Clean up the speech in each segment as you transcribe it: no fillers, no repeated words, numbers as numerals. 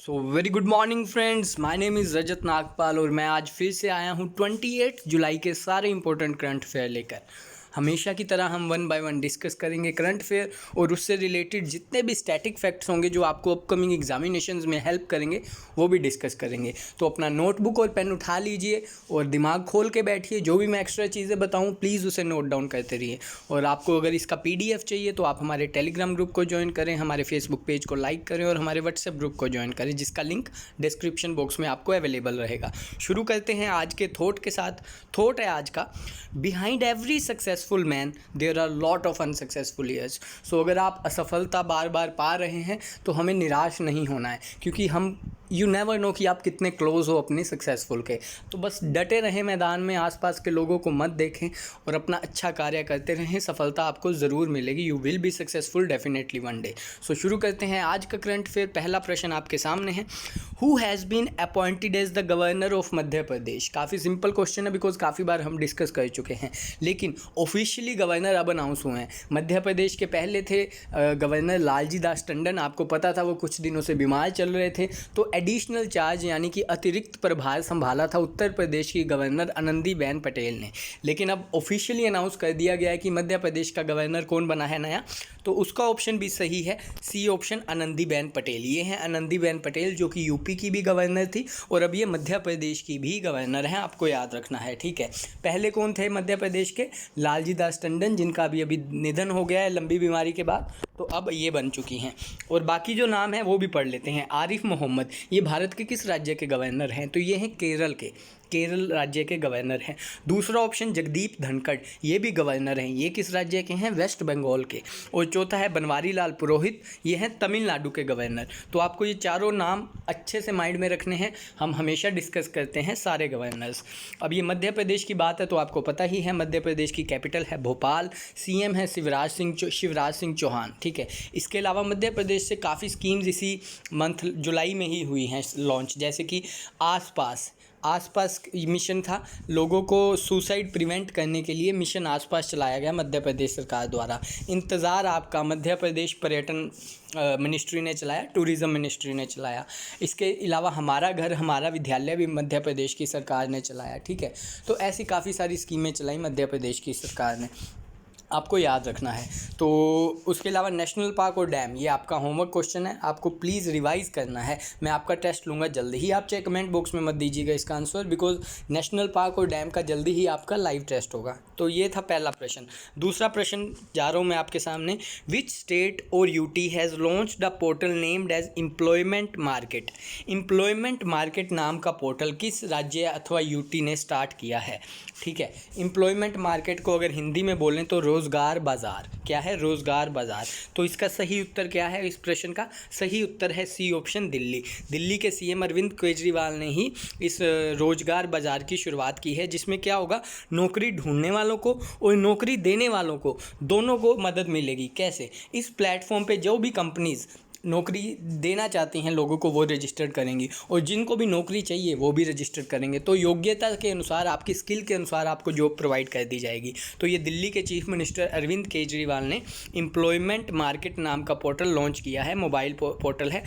So very good morning friends, my name is Rajat Nagpal और मैं आज फिर से आया हूँ 28 जुलाई के सारे इंपॉर्टेंट करंट अफेयर लेकर। हमेशा की तरह हम वन बाय वन डिस्कस करेंगे करंट अफेयर और उससे रिलेटेड जितने भी स्टैटिक फैक्ट्स होंगे जो आपको अपकमिंग एग्जामिनेशंस में हेल्प करेंगे वो भी डिस्कस करेंगे। तो अपना नोटबुक और पेन उठा लीजिए और दिमाग खोल के बैठिए। जो भी मैं एक्स्ट्रा चीज़ें बताऊँ प्लीज़ उसे नोट डाउन करते रहिए। और आपको अगर इसका PDF चाहिए तो आप हमारे टेलीग्राम ग्रुप को ज्वाइन करें, हमारे फेसबुक पेज को लाइक करें और हमारे व्हाट्सएप ग्रुप को ज्वाइन करें, जिसका लिंक डिस्क्रिप्शन बॉक्स में आपको अवेलेबल रहेगा। शुरू करते हैं आज के थॉट के साथ। थॉट है आज का, behind every successful man there are lot of unsuccessful years. So अगर आप असफलता बार बार पा रहे हैं तो हमें निराश नहीं होना है, क्योंकि हम यू नेवर नो कि आप कितने क्लोज हो अपने सक्सेसफुल के। तो बस डटे रहें मैदान में, आसपास के लोगों को मत देखें और अपना अच्छा कार्य करते रहें। सफलता आपको ज़रूर मिलेगी, you will be successful definitely one day. So शुरू करते हैं आज का करंट अफेयर। पहला प्रश्न आपके सामने है, who has been appointed as the governor of Madhya Pradesh. काफ़ी सिंपल क्वेश्चन है बिकॉज काफ़ी बार हम डिस्कस कर चुके हैं, लेकिन ऑफिशियली गवर्नर अब अनाउंस हुए हैं। मध्य प्रदेश के पहले थे गवर्नर लालजी दास टंडन, आपको पता था वो कुछ दिनों से बीमार चल रहे थे, तो एडिशनल चार्ज यानी कि अतिरिक्त प्रभार संभाला था उत्तर प्रदेश की गवर्नर आनंदीबेन पटेल ने। लेकिन अब ऑफिशियली अनाउंस कर दिया गया है कि मध्य प्रदेश का गवर्नर कौन बना है नया, तो उसका ऑप्शन भी सही है, सी ऑप्शन, आनंदीबेन पटेल। ये हैं आनंदीबेन पटेल जो कि यूपी की भी गवर्नर थी और अब ये मध्य प्रदेश की भी गवर्नर हैं, आपको याद रखना है, ठीक है। पहले कौन थे मध्य प्रदेश के? लालजी दास टंडन, जिनका अभी निधन हो गया है लंबी बीमारी के बाद, तो अब ये बन चुकी हैं। और बाकी जो नाम है वो भी पढ़ लेते हैं। आरिफ मोहम्मद, ये भारत के किस राज्य के गवर्नर हैं? तो ये हैं केरल के, केरल राज्य के गवर्नर हैं। दूसरा ऑप्शन जगदीप धनखड़, ये भी गवर्नर हैं, ये किस राज्य के हैं? वेस्ट बंगाल के। और चौथा है बनवारी लाल पुरोहित, ये हैं तमिलनाडु के गवर्नर। तो आपको ये चारों नाम अच्छे से माइंड में रखने हैं, हम हमेशा डिस्कस करते हैं सारे गवर्नर्स। अब ये मध्य प्रदेश की बात है तो आपको पता ही है, मध्य प्रदेश की कैपिटल है भोपाल, CM है शिवराज सिंह चौहान, ठीक है। इसके अलावा मध्य प्रदेश से काफ़ी स्कीम्स इसी मंथ जुलाई में ही हुई हैं लॉन्च, जैसे कि आसपास मिशन था, लोगों को सुसाइड प्रिवेंट करने के लिए मिशन आसपास चलाया गया मध्य प्रदेश सरकार द्वारा। इंतज़ार आपका मध्य प्रदेश पर्यटन मिनिस्ट्री ने चलाया, टूरिज़्म मिनिस्ट्री ने चलाया। इसके अलावा हमारा घर हमारा विद्यालय भी मध्य प्रदेश की सरकार ने चलाया, ठीक है। तो ऐसी काफ़ी सारी स्कीमें चलाई मध्य प्रदेश की सरकार ने, आपको याद रखना है। तो उसके अलावा नेशनल पार्क और डैम, ये आपका होमवर्क क्वेश्चन है, आपको प्लीज़ रिवाइज करना है। मैं आपका टेस्ट लूँगा जल्दी ही, आप चाहे कमेंट बॉक्स में मत दीजिएगा इसका आंसर, बिकॉज नेशनल पार्क और डैम का जल्दी ही आपका लाइव टेस्ट होगा। तो ये था पहला प्रश्न। दूसरा प्रश्न जा रहा हूँ मैं आपके सामने, विच स्टेट और UT has launched the portal named as employment market. Employment market नाम का पोर्टल किस राज्य अथवा UT ने स्टार्ट किया है, ठीक है। एम्प्लॉयमेंट मार्केट को अगर हिंदी में बोलें तो रोज़गार बाज़ार। क्या है? रोज़गार बाज़ार। तो इसका सही उत्तर क्या है? इस प्रश्न का सही उत्तर है सी ऑप्शन, दिल्ली। दिल्ली के CM अरविंद केजरीवाल ने ही इस रोज़गार बाज़ार की शुरुआत की है, जिसमें क्या होगा, नौकरी ढूंढने वालों को और नौकरी देने वालों को दोनों को मदद मिलेगी। कैसे? इस प्लेटफॉर्म पे जो भी कंपनीज़ नौकरी देना चाहती हैं लोगों को वो रजिस्टर्ड करेंगी और जिनको भी नौकरी चाहिए वो भी रजिस्टर्ड करेंगे। तो योग्यता के अनुसार, आपकी स्किल के अनुसार आपको जॉब प्रोवाइड कर दी जाएगी। तो ये दिल्ली के चीफ मिनिस्टर अरविंद केजरीवाल ने एम्प्लॉयमेंट मार्केट नाम का पोर्टल लॉन्च किया है, मोबाइल पोर्टल है,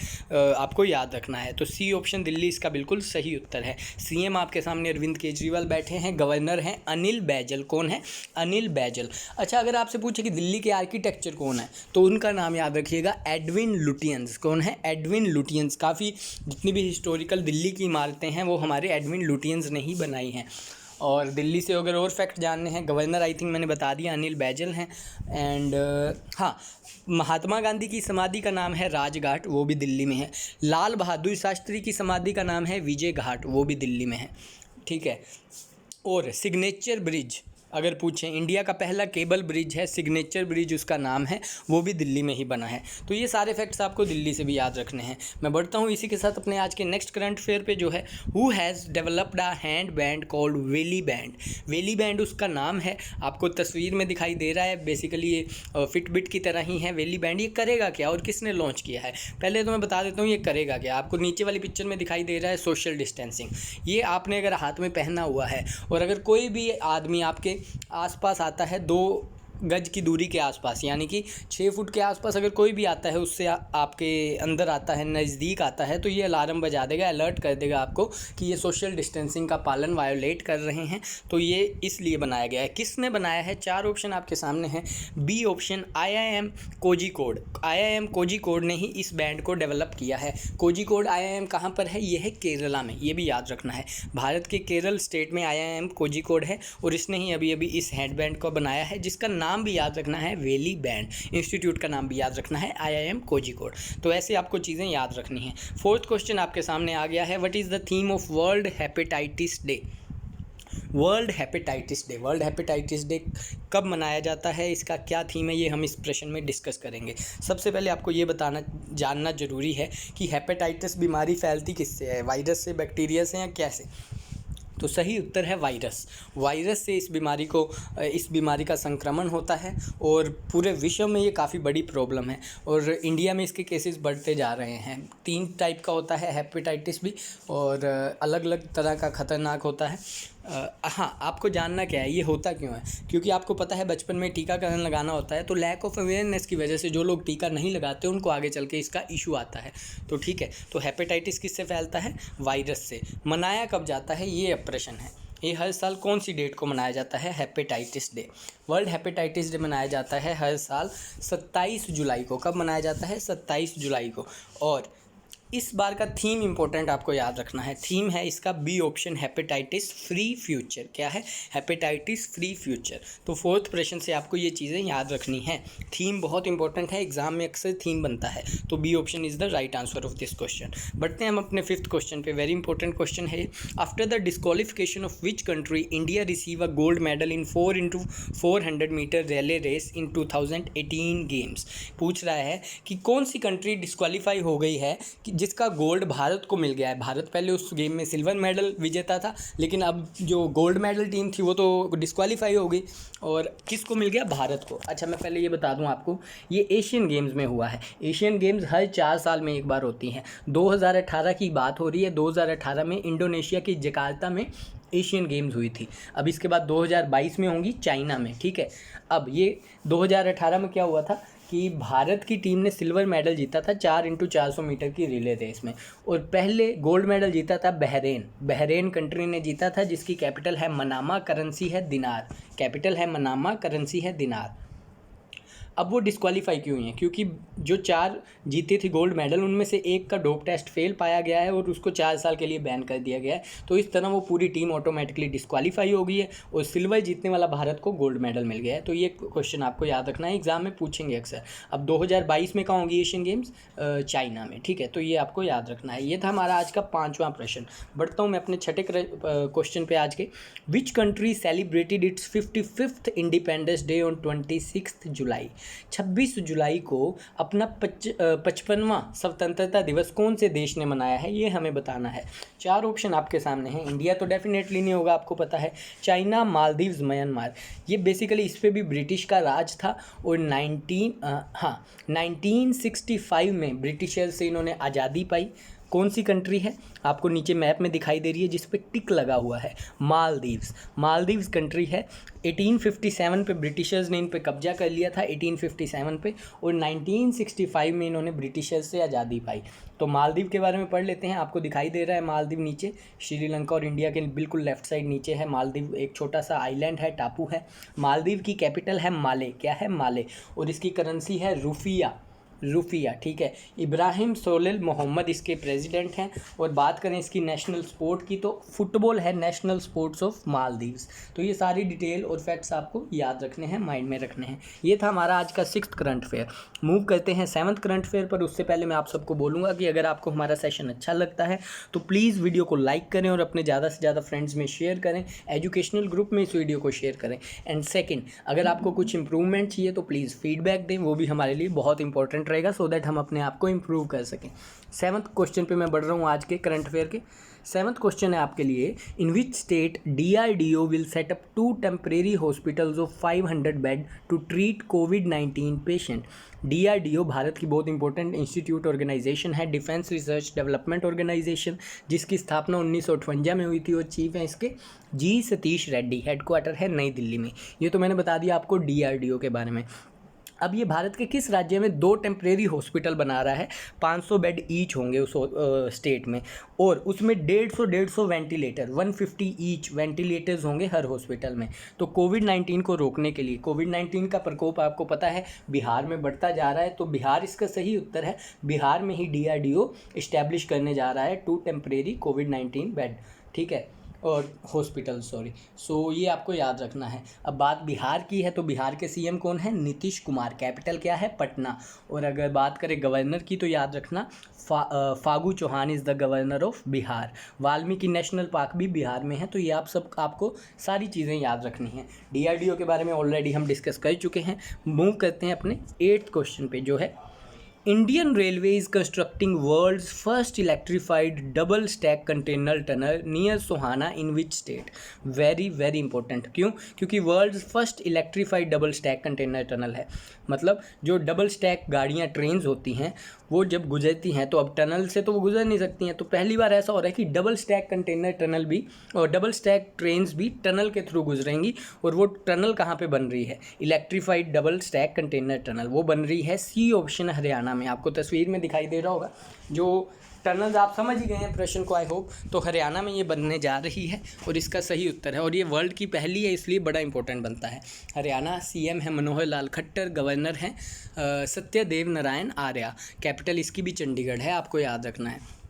आपको याद रखना है। तो सी ऑप्शन दिल्ली इसका बिल्कुल सही उत्तर है। CM आपके सामने अरविंद केजरीवाल बैठे हैं, गवर्नर हैं अनिल बैजल। कौन है? अनिल बैजल। अच्छा, अगर आपसे पूछे कि दिल्ली के आर्किटेक्चर कौन है तो उनका नाम याद रखिएगा, एडविन लुटियंस। कौन है? Edwin Lutyens. काफ़ी जितनी भी हिस्टोरिकल दिल्ली की इमारतें हैं वो हमारे एडविन लुटियंस ने ही बनाई हैं। और दिल्ली से अगर और फैक्ट जानने हैं, गवर्नर आई थिंक मैंने बता दिया, अनिल बैजल हैं। एंड हाँ, महात्मा गांधी की समाधि का नाम है राजघाट, वो भी दिल्ली में है। लाल बहादुर शास्त्री की समाधि का नाम है विजय घाट, वो भी दिल्ली में है, ठीक है। और सिग्नेचर ब्रिज अगर पूछें, इंडिया का पहला केबल ब्रिज है, सिग्नेचर ब्रिज उसका नाम है, वो भी दिल्ली में ही बना है। तो ये सारे फैक्ट्स आपको दिल्ली से भी याद रखने हैं। मैं बढ़ता हूँ इसी के साथ अपने आज के नेक्स्ट करंट अफेयर पे, जो है who has developed a hand band called Velly band. Velly band उसका नाम है, आपको तस्वीर में दिखाई दे रहा है। बेसिकली ये फिटबिट की तरह ही है वेली बैंड। ये करेगा क्या और किसने लॉन्च किया है? पहले तो मैं बता देता हूँ ये करेगा क्या। आपको नीचे वाली पिक्चर में दिखाई दे रहा है सोशल डिस्टेंसिंग। ये आपने अगर हाथ में पहना हुआ है और अगर कोई भी आदमी आपके आसपास आता है, 2 गज की दूरी के आसपास, यानी कि 6 फुट के आसपास अगर कोई भी आता है, उससे आपके अंदर आता है, नज़दीक आता है, तो ये अलार्म बजा देगा, अलर्ट कर देगा आपको कि ये सोशल डिस्टेंसिंग का पालन वायोलेट कर रहे हैं। तो ये इसलिए बनाया गया है। किसने बनाया है? 4 ऑप्शन आपके सामने हैं। B option IIM Kozhikode. IIM Kozhikode ने ही इस बैंड को डेवलप किया है। कोझिकोड IIM कहाँ पर है? ये है केरला में, ये भी याद रखना है। भारत के केरल स्टेट में IIM कोझिकोड है और इसने ही अभी अभी इस हेड बैंड को बनाया है, जिसका नाम भी याद रखना है, वेली बैंड। इंस्टीट्यूट का नाम भी याद रखना है, IIM कोझिकोड। तो ऐसे आपको चीज़ें याद रखनी है। फोर्थ क्वेश्चन आपके सामने आ गया है, what is the theme of world hepatitis day? World hepatitis day, world hepatitis day कब मनाया जाता है, इसका क्या थीम है, ये हम इस प्रश्न में डिस्कस करेंगे। सबसे पहले आपको ये जानना जरूरी है कि हेपेटाइटिस बीमारी फैलती किससे है, वायरस से, बैक्टीरिया से, या कैसे? तो सही उत्तर है वायरस। वायरस से इस बीमारी का संक्रमण होता है और पूरे विश्व में ये काफ़ी बड़ी प्रॉब्लम है और इंडिया में इसके केसेस बढ़ते जा रहे हैं। 3 टाइप का होता है हेपेटाइटिस भी और अलग अलग तरह का ख़तरनाक होता है। हाँ, आपको जानना क्या है, ये होता क्यों है? क्योंकि आपको पता है बचपन में टीकाकरण लगाना होता है, तो लैक ऑफ अवेयरनेस की वजह से जो लोग टीका नहीं लगाते उनको आगे चल के इसका इशू आता है। तो ठीक है, तो हेपेटाइटिस किससे फैलता है? वायरस से। मनाया कब जाता है, ये अब प्रश्न है। ये हर साल कौन सी डेट को मनाया जाता है? Hepatitis day. World hepatitis day मनाया जाता है हर साल 27 जुलाई को। कब मनाया जाता है? 27 जुलाई को। और इस बार का थीम इंपॉर्टेंट आपको याद रखना है। थीम है इसका B option, hepatitis free future. क्या है? Hepatitis free future. तो फोर्थ प्रश्न से आपको ये चीज़ें याद रखनी है। थीम बहुत इंपॉर्टेंट है, एग्जाम में अक्सर थीम बनता है, तो B option is the right answer of this question. बढ़ते हैं हम अपने फिफ्थ क्वेश्चन पे। वेरी इंपॉर्टेंट क्वेश्चन है। After the disqualification of which country India receive a gold medal in 4x400 metre relay race in 2018 games? पूछ रहा है कि कौन सी कंट्री डिस्क्वालीफाई हो गई है कि जिसका गोल्ड भारत को मिल गया है। भारत पहले उस गेम में सिल्वर मेडल विजेता था, लेकिन अब जो गोल्ड मेडल टीम थी वो तो डिस्क्वालीफाई हो गई और किसको मिल गया? भारत को। अच्छा, मैं पहले ये बता दूं आपको, ये एशियन गेम्स में हुआ है। एशियन गेम्स हर 4 साल में एक बार होती हैं। 2018 की बात हो रही है। 2018 में इंडोनेशिया की जकार्ता में एशियन गेम्स हुई थी। अब इसके बाद 2022 में होंगी चाइना में। ठीक है, अब ये 2018 में क्या हुआ था कि भारत की टीम ने सिल्वर मेडल जीता था 4x400 मीटर की रिले रेस में, और पहले गोल्ड मेडल जीता था बहरेन कंट्री ने जीता था, जिसकी कैपिटल है मनामा, करेंसी है दिनार। कैपिटल है मनामा, करेंसी है दिनार। अब वो डिस्क्वालीफाई क्यों हुई हैं? क्योंकि जो 4 जीती थी गोल्ड मेडल, उनमें से एक का डोप टेस्ट फेल पाया गया है और उसको 4 साल के लिए बैन कर दिया गया है। तो इस तरह वो पूरी टीम ऑटोमेटिकली डिस्क्वालीफाई हो गई है और सिल्वर जीतने वाला भारत को गोल्ड मेडल मिल गया है। तो ये क्वेश्चन आपको याद रखना है, एग्जाम में पूछेंगे अक्सर। अब 2022 में कहाँ होंगी एशियन गेम्स? चाइना में। ठीक है, तो ये आपको याद रखना है। ये था हमारा आज का 5वां प्रश्न। बढ़ता हूँ मैं अपने छठे क्वेश्चन पे आज के। Which country celebrated it's 55th independence day on 26 जुलाई? 26 जुलाई को अपना 55वां स्वतंत्रता दिवस कौन से देश ने मनाया है, ये हमें बताना है। 4 ऑप्शन आपके सामने हैं। इंडिया तो डेफिनेटली नहीं होगा, आपको पता है। China, Maldives, Myanmar. ये बेसिकली इस पर भी ब्रिटिश का राज था और 1965 में ब्रिटिशर्स से इन्होंने आज़ादी पाई। कौन सी कंट्री है? आपको नीचे मैप में दिखाई दे रही है जिस पे टिक लगा हुआ है, मालदीव्स कंट्री है। 1857 पे ब्रिटिशर्स ने इन पे कब्जा कर लिया था, 1857 पे, और 1965 में इन्होंने ब्रिटिशर्स से आज़ादी पाई। तो मालदीव के बारे में पढ़ लेते हैं। आपको दिखाई दे रहा है मालदीव नीचे, श्रीलंका और इंडिया के बिल्कुल लेफ्ट साइड नीचे है मालदीव। एक छोटा सा आइलैंड है, टापू है। मालदीव की कैपिटल है माले। क्या है? माले। और इसकी करेंसी है रुफिया। ठीक है, इब्राहिम सोलेल मोहम्मद इसके प्रेसिडेंट हैं। और बात करें इसकी नेशनल स्पोर्ट की, तो फुटबॉल है नेशनल स्पोर्ट्स ऑफ मालदीव्स। तो ये सारी डिटेल और फैक्ट्स आपको याद रखने हैं, माइंड में रखने हैं। ये था हमारा आज का 6th करंट अफेयर। मूव करते हैं 7th करंट अफेयर पर। उससे पहले मैं आप सबको बोलूँगा कि अगर आपको हमारा सेशन अच्छा लगता है तो प्लीज़ वीडियो को लाइक करें और अपने ज़्यादा से ज़्यादा फ्रेंड्स में शेयर करें, एजुकेशनल ग्रुप में इस वीडियो को शेयर करें। एंड सेकेंड, अगर आपको कुछ इंप्रूवमेंट चाहिए तो प्लीज़ फीडबैक दें, वो भी हमारे लिए बहुत इंपॉर्टेंट रहेगा सो दैट हम अपने आप को इम्प्रूव कर सकें। 7th क्वेश्चन पे मैं बढ़ रहा हूँ आज के करंट अफेयर के। 7th क्वेश्चन है आपके लिए, in which state DRDO will set up 2 temporary hospitals of 500 bed to treat कोविड-19 पेशेंट। DRDO भारत की बहुत इंपॉर्टेंट इंस्टीट्यूट ऑर्गेनाइजेशन है, डिफेंस रिसर्च डेवलपमेंट ऑर्गेनाइजेशन, जिसकी स्थापना 1958 में हुई थी और चीफ है इसके जी सतीश रेड्डी, हेडक्वार्टर है नई दिल्ली में। ये तो मैंने बता दिया आपको DRDO के बारे में। अब ये भारत के किस राज्य में 2 टेम्परेरी हॉस्पिटल बना रहा है, 500 बेड ईच होंगे उस स्टेट में, और उसमें 150 वेंटिलेटर, 150 ईच वेंटिलेटर्स होंगे हर हॉस्पिटल में। तो कोविड-19 को रोकने के लिए, कोविड-19 का प्रकोप आपको पता है बिहार में बढ़ता जा रहा है, तो बिहार इसका सही उत्तर है। बिहार में ही DRDO इस्टेब्लिश करने जा रहा है 2 टेम्परेरी कोविड-19 बेड, ठीक है, और हॉस्पिटल, सो ये आपको याद रखना है। अब बात बिहार की है तो बिहार के CM कौन है, नीतीश कुमार, कैपिटल क्या है, पटना। और अगर बात करें गवर्नर की तो याद रखना Phagu Chauhan is the governor of Bihar. Valmiki national park भी बिहार में है। तो ये आपको सारी चीज़ें याद रखनी है। DRDO के बारे में ऑलरेडी हम डिस्कस कर चुके हैं। मूव करते हैं अपने 8th क्वेश्चन पे, जो है Indian railway is constructing world's first electrified double stack container tunnel near Sohna in which state. Very very important, क्यों? क्योंकि world's first electrified double stack container tunnel है। मतलब जो डबल स्टैक गाड़ियाँ, ट्रेन्स होती हैं, वो जब गुजरती हैं तो अब टनल से तो वो गुजर नहीं सकती हैं, तो पहली बार ऐसा हो रहा है कि डबल स्टैक कंटेनर टनल भी और डबल स्टैक ट्रेन्स भी टनल के थ्रू गुजरेंगी। और वो टनल कहाँ पे बन रही है, electrified double stack container tunnel, वो बन रही है C ऑप्शन हरियाणा में। आपको तस्वीर में दिखाई दे रहा होगा जो टनल्स, आप समझ ही गए हैं प्रश्न को आई होप। तो हरियाणा में ये बनने जा रही है और इसका सही उत्तर है, और ये वर्ल्ड की पहली है इसलिए बड़ा इंपॉर्टेंट बनता है। हरियाणा CM है मनोहर लाल खट्टर, गवर्नर हैं सत्यदेव नारायण आर्या, कैपिटल इसकी भी चंडीगढ़ है, आपको याद रखना है,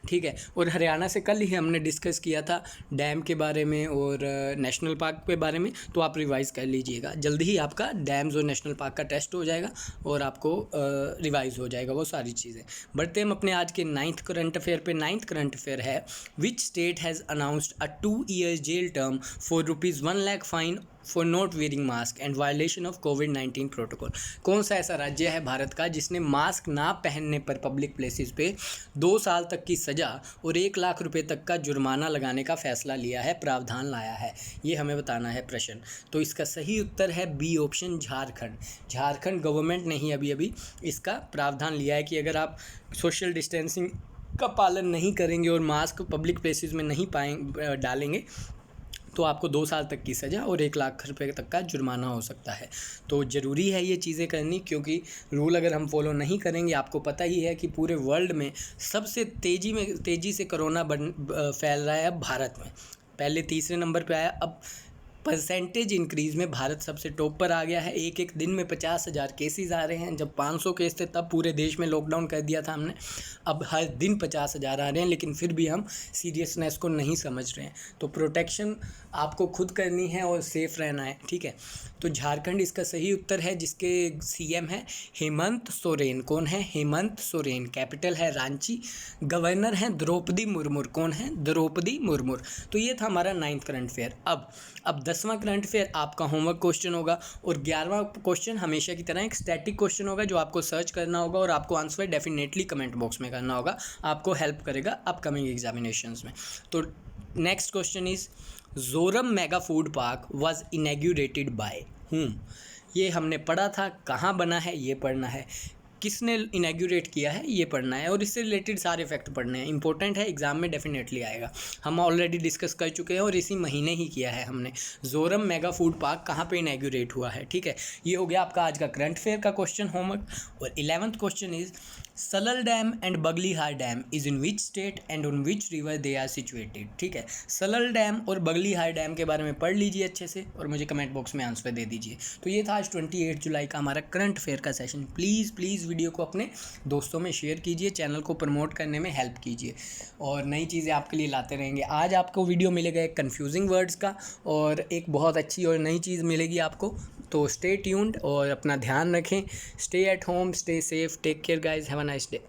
ठीक है। और हरियाणा से कल ही हमने डिस्कस किया था डैम के बारे में और नेशनल पार्क के बारे में, तो आप रिवाइज़ कर लीजिएगा। जल्दी ही आपका डैम्स और नेशनल पार्क का टेस्ट हो जाएगा और आपको रिवाइज़ हो जाएगा वो सारी चीज़ें। बढ़ते हम अपने आज के 9th करंट अफेयर पे। 9th करंट अफेयर है, which state has announced a 2 years jail term for ₹1 lakh fine for not wearing mask and violation of कोविड-19 प्रोटोकॉल। कौन सा ऐसा राज्य है भारत का जिसने मास्क ना पहनने पर पब्लिक प्लेसेस पे 2 साल तक की सज़ा और 1 लाख रुपए तक का जुर्माना लगाने का फैसला लिया है, प्रावधान लाया है? ये हमें बताना है प्रश्न। तो इसका सही उत्तर है B option, Jharkhand. Jharkhand government ने ही अभी इसका प्रावधान लिया है कि अगर आप सोशल डिस्टेंसिंग का पालन नहीं करेंगे और मास्क पब्लिक प्लेसेस में नहीं डालेंगे तो आपको 2 साल तक की सज़ा और 1 लाख रुपए तक का जुर्माना हो सकता है। तो ज़रूरी है ये चीज़ें करनी, क्योंकि रूल अगर हम फॉलो नहीं करेंगे, आपको पता ही है कि पूरे वर्ल्ड में सबसे तेज़ी से कोरोना फैल रहा है अब भारत में। पहले तीसरे नंबर पे आया, अब परसेंटेज इंक्रीज़ में भारत सबसे टॉप पर आ गया है। एक दिन में 50,000 केसेस आ रहे हैं। जब 500 केस थे तब पूरे देश में लॉकडाउन कर दिया था हमने। अब हर दिन 50,000 आ रहे हैं, लेकिन फिर भी हम सीरियसनेस को नहीं समझ रहे हैं। तो प्रोटेक्शन आपको खुद करनी है और सेफ़ रहना है, ठीक है। तो झारखंड इसका सही उत्तर है, जिसके CM है हेमंत सोरेन। कौन है? हेमंत सोरेन। कैपिटल है रांची, गवर्नर हैं द्रौपदी मुर्मू। कौन है? द्रौपदी मुर्मू। तो ये था हमारा 9th करंट अफेयर। अब 10वां करंट अफेयर आपका होमवर्क क्वेश्चन होगा, और 11वां क्वेश्चन हमेशा की तरह एक स्टैटिक क्वेश्चन होगा जो आपको सर्च करना होगा और आपको आंसर डेफिनेटली कमेंट बॉक्स में करना होगा। आपको हेल्प करेगा अपकमिंग एग्जामिनेशंस में। तो next question is, Zoram mega food park was inaugurated by whom? ये हमने पढ़ा था, कहाँ बना है ये पढ़ना है, किसने इनैग्यूरेट किया है ये पढ़ना है, और इससे रिलेटेड सारे फैक्ट पढ़ने हैं। इंपॉर्टेंट है, एग्जाम में डेफिनेटली आएगा। हम ऑलरेडी डिस्कस कर चुके हैं और इसी महीने ही किया है हमने। जोरम मेगा फूड पार्क कहाँ पे इनैग्यूरेट हुआ है, ठीक है। ये हो गया आपका आज का करंट अफेयर का क्वेश्चन होमवर्क। और 11th question is, Salal dam and Baglihar dam is in which state and on which river they are situated, ठीक है। सलल डैम और बगलीहार डैम के बारे में पढ़ लीजिए अच्छे से और मुझे कमेंट बॉक्स में आंसर दे दीजिए। तो ये था आज 28 जुलाई का हमारा करंट अफेयर का सेशन। प्लीज़ वीडियो को अपने दोस्तों में शेयर कीजिए, चैनल को प्रमोट करने में हेल्प कीजिए, और नई चीज़ें आपके लिए लाते रहेंगे। आज आपको वीडियो मिलेगा एक कन्फ्यूजिंग वर्ड्स का और एक बहुत अच्छी और नई चीज़ मिलेगी आपको। तो स्टे ट्यून्ड और अपना ध्यान रखें। Stay at home, stay safe, take care guys, have a nice day.